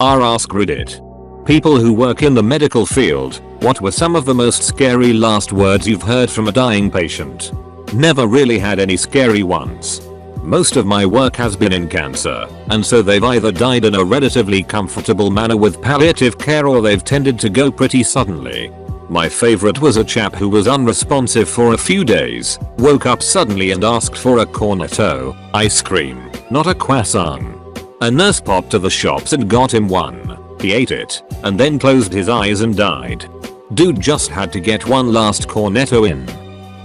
AskReddit. People who work in the medical field, what were some of the most scary last words you've heard from a dying patient? Never really had any scary ones. Most of my work has been in cancer, and so they've either died in a relatively comfortable manner with palliative care or they've tended to go pretty suddenly. My favorite was a chap who was unresponsive for a few days, woke up suddenly and asked for a cornetto ice cream, not a croissant. A nurse popped to the shops and got him one. He ate it, and then closed his eyes and died. Dude just had to get one last cornetto in.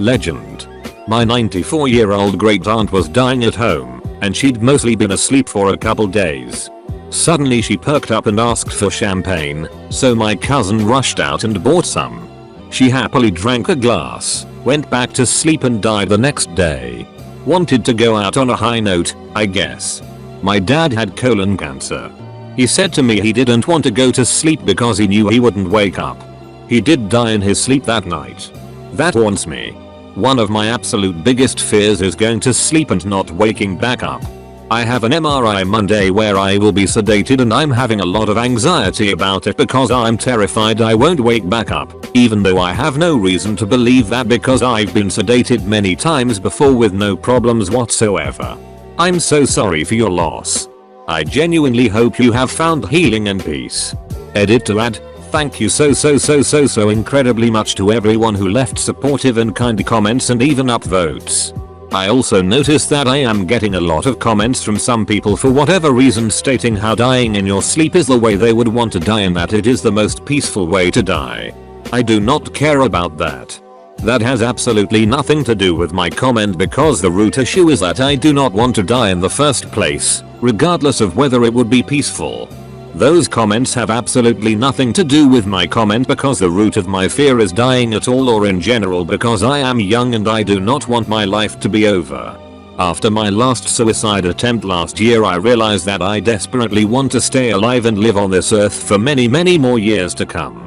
Legend. My 94-year-old great aunt was dying at home, and she'd mostly been asleep for a couple days. Suddenly she perked up and asked for champagne, so my cousin rushed out and bought some. She happily drank a glass, went back to sleep and died the next day. Wanted to go out on a high note, I guess. My dad had colon cancer. He said to me he didn't want to go to sleep because he knew he wouldn't wake up. He did die in his sleep that night. That haunts me. One of my absolute biggest fears is going to sleep and not waking back up. I have an MRI Monday where I will be sedated and I'm having a lot of anxiety about it because I'm terrified I won't wake back up, even though I have no reason to believe that because I've been sedated many times before with no problems whatsoever. I'm so sorry for your loss. I genuinely hope you have found healing and peace. Edit to add, thank you so incredibly much to everyone who left supportive and kind comments and even upvotes. I also noticed that I am getting a lot of comments from some people for whatever reason stating how dying in your sleep is the way they would want to die and that it is the most peaceful way to die. I do not care about that. That has absolutely nothing to do with my comment because the root issue is that I do not want to die in the first place, regardless of whether it would be peaceful. Those comments have absolutely nothing to do with my comment because the root of my fear is dying at all or in general because I am young and I do not want my life to be over. After my last suicide attempt last year I realized that I desperately want to stay alive and live on this earth for many more years to come.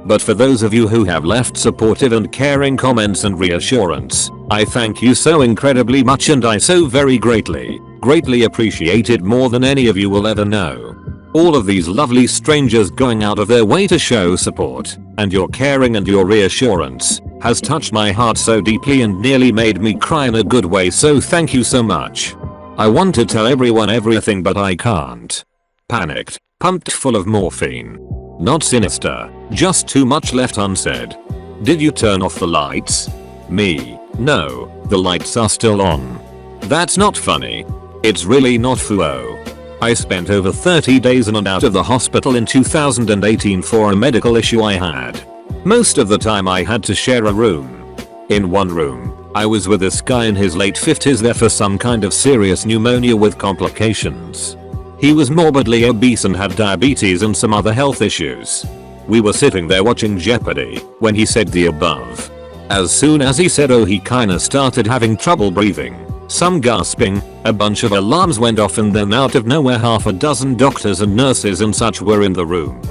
But for those of you who have left supportive and caring comments and reassurance, I thank you so incredibly much and I so very greatly appreciate it more than any of you will ever know. All of these lovely strangers going out of their way to show support, and your caring and your reassurance, has touched my heart so deeply and nearly made me cry in a good way, so thank you so much. I want to tell everyone everything but I can't. Panicked, pumped full of morphine. Not sinister, just too much left unsaid. Did you turn off the lights? Me, no, the lights are still on. That's not funny. It's really not fuo. I spent over 30 days in and out of the hospital in 2018 for a medical issue I had. Most of the time I had to share a room. In one room, I was with this guy in his late 50s there for some kind of serious pneumonia with complications. He was morbidly obese and had diabetes and some other health issues. We were sitting there watching Jeopardy when he said the above. As soon as he said he kinda started having trouble breathing. Some gasping, a bunch of alarms went off and then out of nowhere half a dozen doctors and nurses and such were in the room.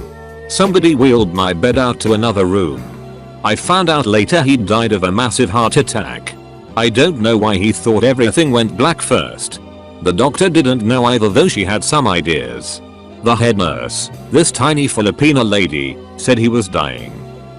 Somebody wheeled my bed out to another room. I found out later he'd died of a massive heart attack. I don't know why he thought everything went black first. The doctor didn't know either though she had some ideas. The head nurse, this tiny Filipina lady, said he was dying.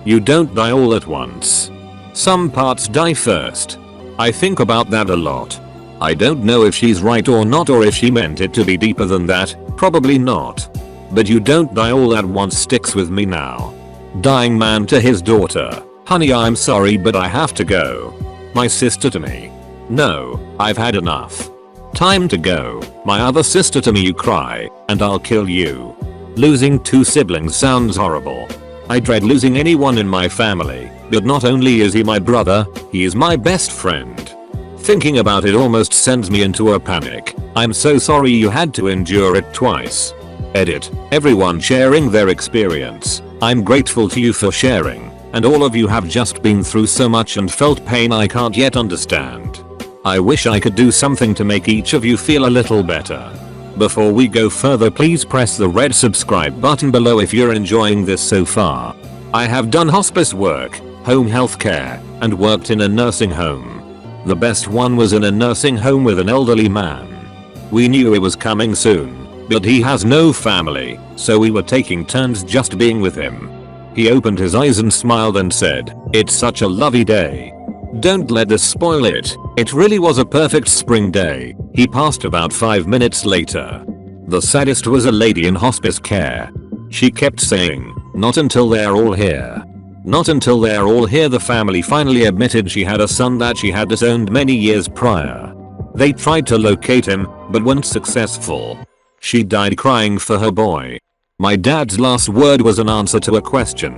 You don't die all at once. Some parts die first. I think about that a lot. I don't know if she's right or not or if she meant it to be deeper than that, probably not. But you don't die all at once sticks with me now. Dying man to his daughter, honey I'm sorry but I have to go. My sister to me. No, I've had enough. Time to go. My other sister to me you cry, and I'll kill you. Losing two siblings sounds horrible. I dread losing anyone in my family, but not only is he my brother, he is my best friend. Thinking about it almost sends me into a panic. I'm so sorry you had to endure it twice. Edit. Everyone sharing their experience. I'm grateful to you for sharing, and all of you have just been through so much and felt pain I can't yet understand. I wish I could do something to make each of you feel a little better. Before we go further please press the red subscribe button below if you're enjoying this so far. I have done hospice work, home health care, and worked in a nursing home. The best one was in a nursing home with an elderly man. We knew it was coming soon. But he has no family, so we were taking turns just being with him. He opened his eyes and smiled and said, "It's such a lovely day." Don't let this spoil it. It really was a perfect spring day. He passed about 5 minutes later. The saddest was a lady in hospice care. She kept saying, "Not until they're all here. Not until they're all here." The family finally admitted she had a son that she had disowned many years prior. They tried to locate him, but weren't successful. She died crying for her boy. My dad's last word was an answer to a question.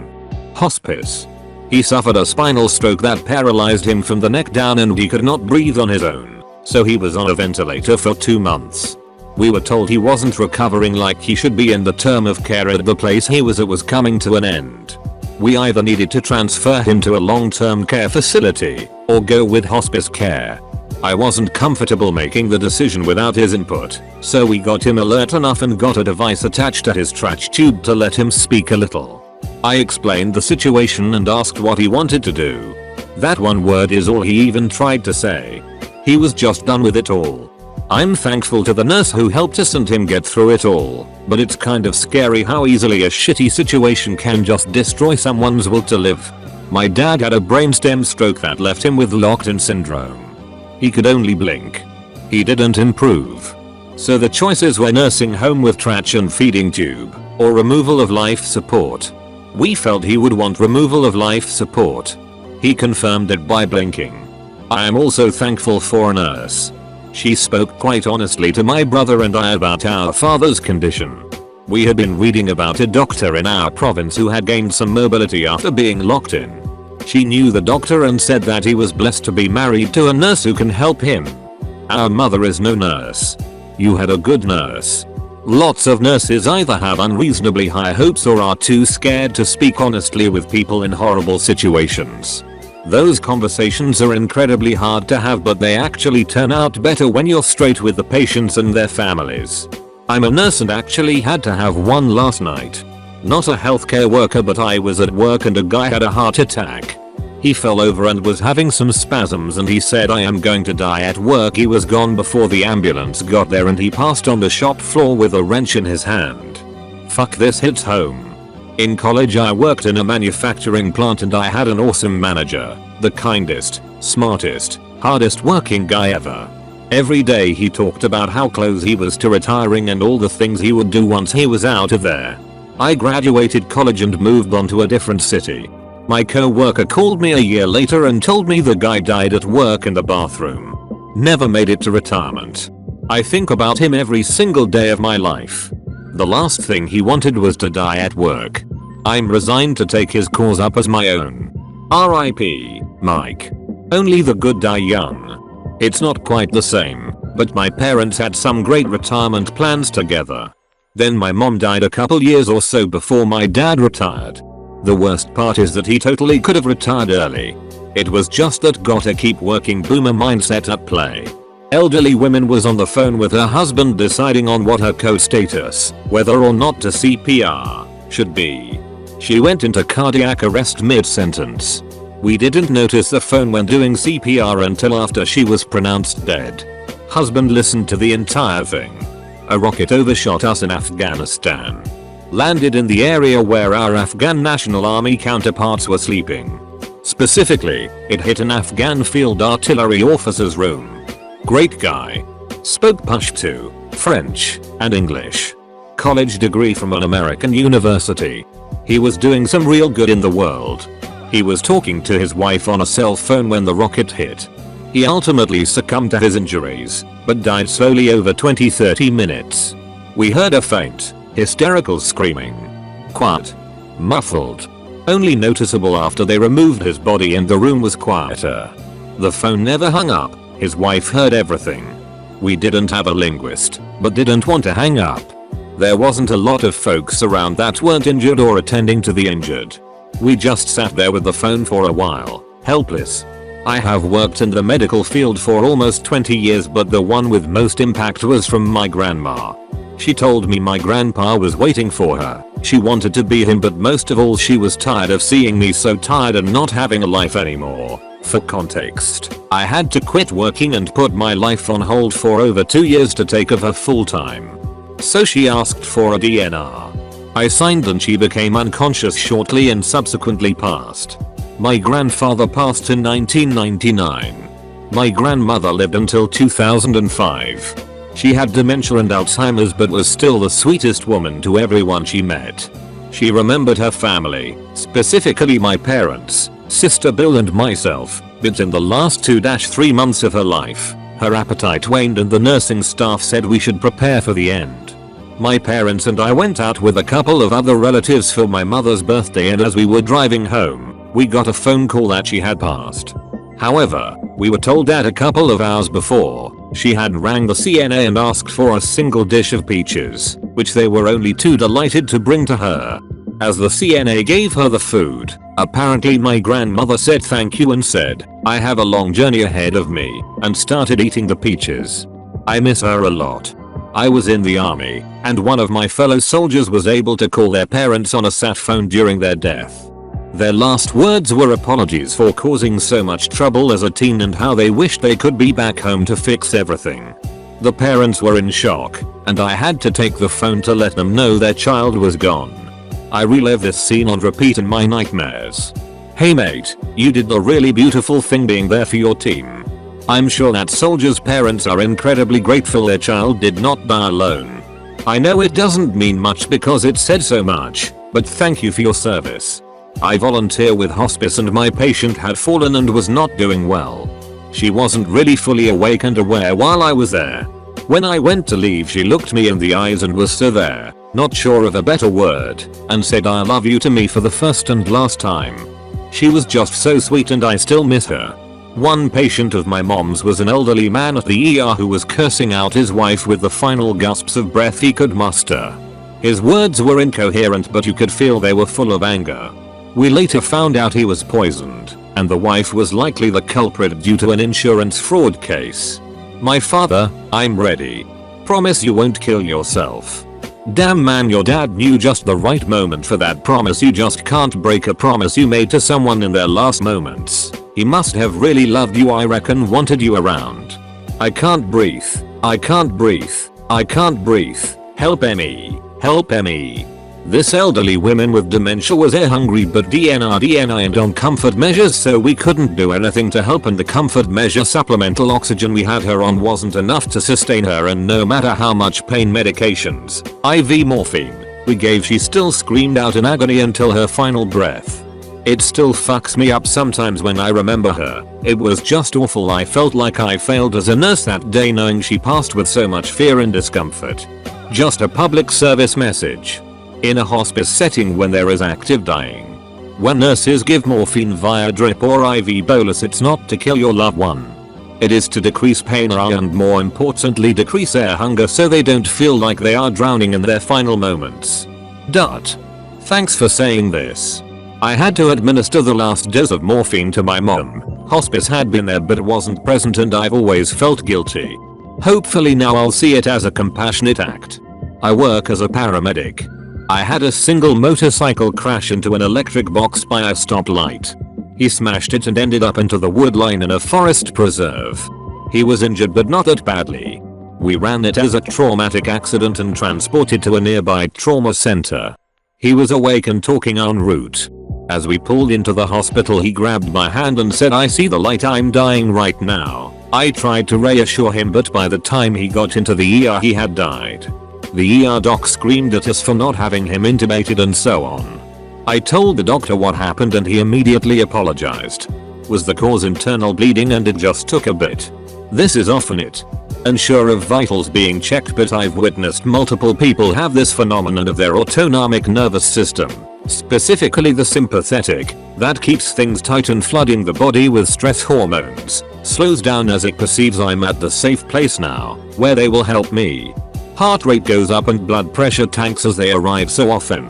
Hospice. He suffered a spinal stroke that paralyzed him from the neck down and he could not breathe on his own, so he was on a ventilator for 2 months. We were told he wasn't recovering like he should be and the term of care at the place he was at was coming to an end. We either needed to transfer him to a long-term care facility or go with hospice care. I wasn't comfortable making the decision without his input, so we got him alert enough and got a device attached to his trach tube to let him speak a little. I explained the situation and asked what he wanted to do. That one word is all he even tried to say. He was just done with it all. I'm thankful to the nurse who helped us and him get through it all, but it's kind of scary how easily a shitty situation can just destroy someone's will to live. My dad had a brainstem stroke that left him with locked-in syndrome. He could only blink. He didn't improve. So the choices were nursing home with trach and feeding tube, or removal of life support. We felt he would want removal of life support. He confirmed it by blinking. I am also thankful for a nurse. She spoke quite honestly to my brother and I about our father's condition. We had been reading about a doctor in our province who had gained some mobility after being locked in. She knew the doctor and said that he was blessed to be married to a nurse who can help him. Our mother is no nurse. You had a good nurse. Lots of nurses either have unreasonably high hopes or are too scared to speak honestly with people in horrible situations. Those conversations are incredibly hard to have, but they actually turn out better when you're straight with the patients and their families. I'm a nurse and actually had to have one last night. Not a healthcare worker, but I was at work and a guy had a heart attack. He fell over and was having some spasms and he said, "I am going to die at work." He was gone before the ambulance got there and he passed on the shop floor with a wrench in his hand. Fuck, this hits home. In college I worked in a manufacturing plant and I had an awesome manager. The kindest, smartest, hardest working guy ever. Every day he talked about how close he was to retiring and all the things he would do once he was out of there. I graduated college and moved on to a different city. My co-worker called me a year later and told me the guy died at work in the bathroom. Never made it to retirement. I think about him every single day of my life. The last thing he wanted was to die at work. I'm resigned to take his cause up as my own. R.I.P. Mike. Only the good die young. It's not quite the same, but my parents had some great retirement plans together. Then my mom died a couple years or so before my dad retired. The worst part is that he totally could have retired early. It was just that gotta keep working boomer mindset at play. Elderly woman was on the phone with her husband deciding on what her co-status, whether or not to CPR, should be. She went into cardiac arrest mid-sentence. We didn't notice the phone when doing CPR until after she was pronounced dead. Husband listened to the entire thing. A rocket overshot us in Afghanistan. Landed in the area where our Afghan National Army counterparts were sleeping. Specifically, it hit an Afghan field artillery officer's room. Great guy. Spoke Pashto, French, and English. College degree from an American university. He was doing some real good in the world. He was talking to his wife on a cell phone when the rocket hit. He ultimately succumbed to his injuries, but died slowly over 20-30 minutes. We heard a faint, hysterical screaming. Quiet. Muffled. Only noticeable after they removed his body and the room was quieter. The phone never hung up. His wife heard everything. We didn't have a linguist, but didn't want to hang up. There wasn't a lot of folks around that weren't injured or attending to the injured. We just sat there with the phone for a while, helpless. I have worked in the medical field for almost 20 years, but the one with most impact was from my grandma. She told me my grandpa was waiting for her. She wanted to be him, but most of all she was tired of seeing me so tired and not having a life anymore. For context, I had to quit working and put my life on hold for over 2 years to take of her full time. So she asked for a DNR. I signed and she became unconscious shortly and subsequently passed. My grandfather passed in 1999. My grandmother lived until 2005. She had dementia and Alzheimer's but was still the sweetest woman to everyone she met. She remembered her family, specifically my parents, sister Bill and myself, but in the last 2-3 months of her life, her appetite waned and the nursing staff said we should prepare for the end. My parents and I went out with a couple of other relatives for my mother's birthday, and as we were driving home, we got a phone call that she had passed. However, we were told that a couple of hours before, she had rang the CNA and asked for a single dish of peaches, which they were only too delighted to bring to her. As the CNA gave her the food, apparently my grandmother said thank you and said, "I have a long journey ahead of me," and started eating the peaches. I miss her a lot. I was in the army, and one of my fellow soldiers was able to call their parents on a sat phone during their death. Their last words were apologies for causing so much trouble as a teen and how they wished they could be back home to fix everything. The parents were in shock, and I had to take the phone to let them know their child was gone. I relive this scene on repeat in my nightmares. Hey mate, you did the really beautiful thing being there for your team. I'm sure that soldiers' parents are incredibly grateful their child did not die alone. I know it doesn't mean much because it said so much, but thank you for your service. I volunteer with hospice and my patient had fallen and was not doing well. She wasn't really fully awake and aware while I was there. When I went to leave she looked me in the eyes and was still there, not sure of a better word, and said I love you to me for the first and last time. She was just so sweet and I still miss her. One patient of my mom's was an elderly man at the ER who was cursing out his wife with the final gasps of breath he could muster. His words were incoherent but you could feel they were full of anger. We later found out he was poisoned, and the wife was likely the culprit due to an insurance fraud case. My father, I'm ready. Promise you won't kill yourself. Damn man, your dad knew just the right moment for that promise. You just can't break a promise you made to someone in their last moments. He must have really loved you, I reckon, wanted you around. I can't breathe. I can't breathe. I can't breathe. Help Emmy. Help Emmy. This elderly woman with dementia was air hungry but DNR and on comfort measures, so we couldn't do anything to help, and the comfort measure supplemental oxygen we had her on wasn't enough to sustain her, and no matter how much pain medications, IV morphine, we gave, she still screamed out in agony until her final breath. It still fucks me up sometimes when I remember her. It was just awful. I felt like I failed as a nurse that day knowing she passed with so much fear and discomfort. Just a public service message. In a hospice setting when there is active dying, when nurses give morphine via drip or IV bolus, it's not to kill your loved one. It is to decrease pain and more importantly decrease air hunger so they don't feel like they are drowning in their final moments. Thanks for saying this. I had to administer the last dose of morphine to my mom. Hospice had been there but wasn't present and I've always felt guilty. Hopefully now I'll see it as a compassionate act. I work as a paramedic. I had a single motorcycle crash into an electric box by a stoplight. He smashed it and ended up into the wood line in a forest preserve. He was injured but not that badly. We ran it as a traumatic accident and transported to a nearby trauma center. He was awake and talking en route. As we pulled into the hospital he grabbed my hand and said, "I see the light, I'm dying right now." I tried to reassure him but by the time he got into the ER he had died. The ER doc screamed at us for not having him intubated and so on. I told the doctor what happened and he immediately apologized. Was the cause internal bleeding and it just took a bit? This is often it. Unsure of vitals being checked, but I've witnessed multiple people have this phenomenon of their autonomic nervous system, specifically the sympathetic, that keeps things tight and flooding the body with stress hormones, slows down as it perceives I'm at the safe place now, where they will help me. Heart rate goes up and blood pressure tanks as they arrive so often.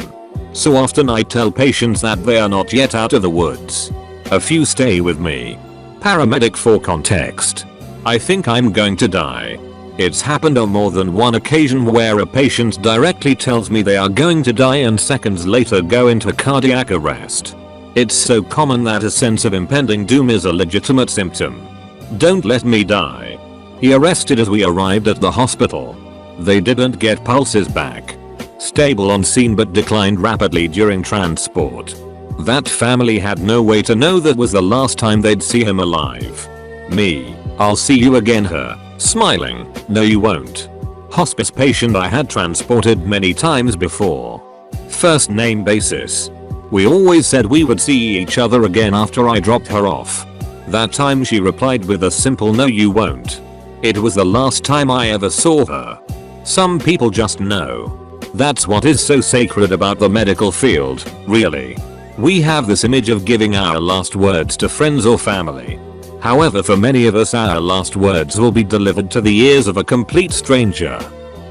So often I tell patients that they are not yet out of the woods. A few stay with me. Paramedic for context. I think I'm going to die. It's happened on more than one occasion where a patient directly tells me they are going to die and seconds later go into cardiac arrest. It's so common that a sense of impending doom is a legitimate symptom. Don't let me die. He arrested as we arrived at the hospital. They didn't get pulses back. Stable on scene but declined rapidly during transport. That family had no way to know that was the last time they'd see him alive. Me. I'll see you again. Her. Smiling. No you won't. Hospice patient I had transported many times before. First name basis. We always said we would see each other again after I dropped her off. That time she replied with a simple no you won't. It was the last time I ever saw her. Some people just know. That's what is so sacred about the medical field, really. We have this image of giving our last words to friends or family. However, for many of us our last words will be delivered to the ears of a complete stranger.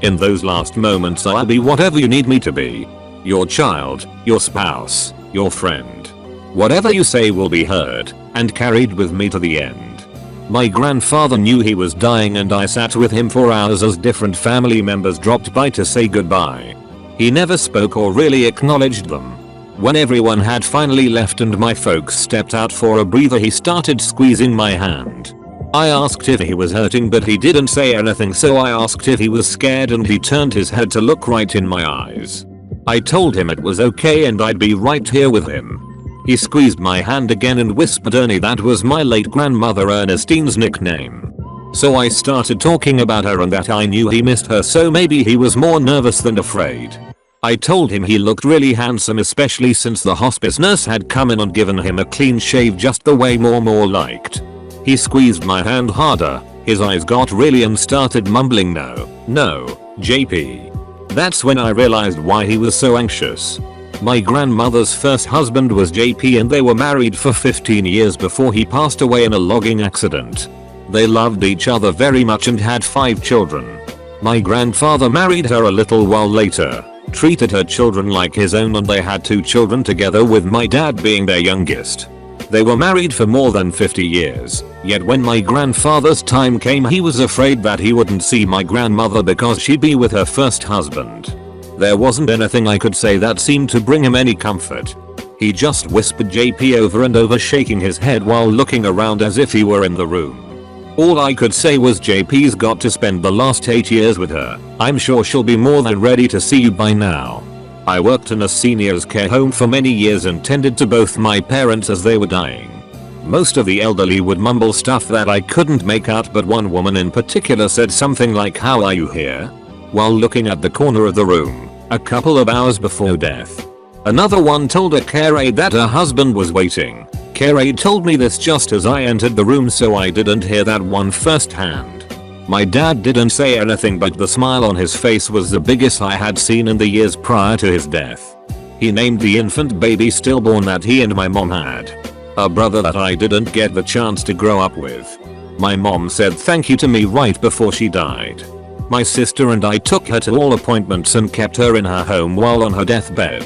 In those last moments I'll be whatever you need me to be. Your child, your spouse, your friend. Whatever you say will be heard and carried with me to the end. My grandfather knew he was dying and I sat with him for hours as different family members dropped by to say goodbye. He never spoke or really acknowledged them. When everyone had finally left and my folks stepped out for a breather, he started squeezing my hand. I asked if he was hurting but he didn't say anything, so I asked if he was scared and he turned his head to look right in my eyes. I told him it was okay and I'd be right here with him. He squeezed my hand again and whispered Ernie. That was my late grandmother Ernestine's nickname. So I started talking about her and that I knew he missed her, so maybe he was more nervous than afraid. I told him he looked really handsome, especially since the hospice nurse had come in and given him a clean shave just the way More liked. He squeezed my hand harder, his eyes got really and started mumbling no, JP. That's when I realized why he was so anxious. My grandmother's first husband was JP and they were married for 15 years before he passed away in a logging accident. They loved each other very much and had 5 children. My grandfather married her a little while later, treated her children like his own, and they had 2 children together, with my dad being their youngest. They were married for more than 50 years, yet when my grandfather's time came he was afraid that he wouldn't see my grandmother because she'd be with her first husband. There wasn't anything I could say that seemed to bring him any comfort. He just whispered JP over and over, shaking his head while looking around as if he were in the room. All I could say was JP's got to spend the last 8 years with her. I'm sure she'll be more than ready to see you by now. I worked in a seniors care home for many years and tended to both my parents as they were dying. Most of the elderly would mumble stuff that I couldn't make out, but one woman in particular said something like "How are you here?" while looking at the corner of the room, a couple of hours before death. Another one told a care aide that her husband was waiting. Care aide told me this just as I entered the room, so I didn't hear that one firsthand. My dad didn't say anything, but the smile on his face was the biggest I had seen in the years prior to his death. He named the infant baby stillborn that he and my mom had. A brother that I didn't get the chance to grow up with. My mom said thank you to me right before she died. My sister and I took her to all appointments and kept her in her home while on her deathbed.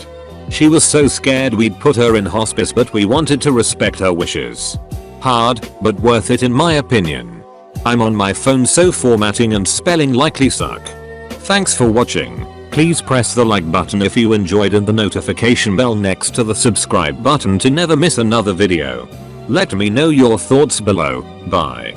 She was so scared we'd put her in hospice, but we wanted to respect her wishes. Hard, but worth it in my opinion. I'm on my phone, so formatting and spelling likely suck. Thanks for watching. Please press the like button if you enjoyed and the notification bell next to the subscribe button to never miss another video. Let me know your thoughts below. Bye.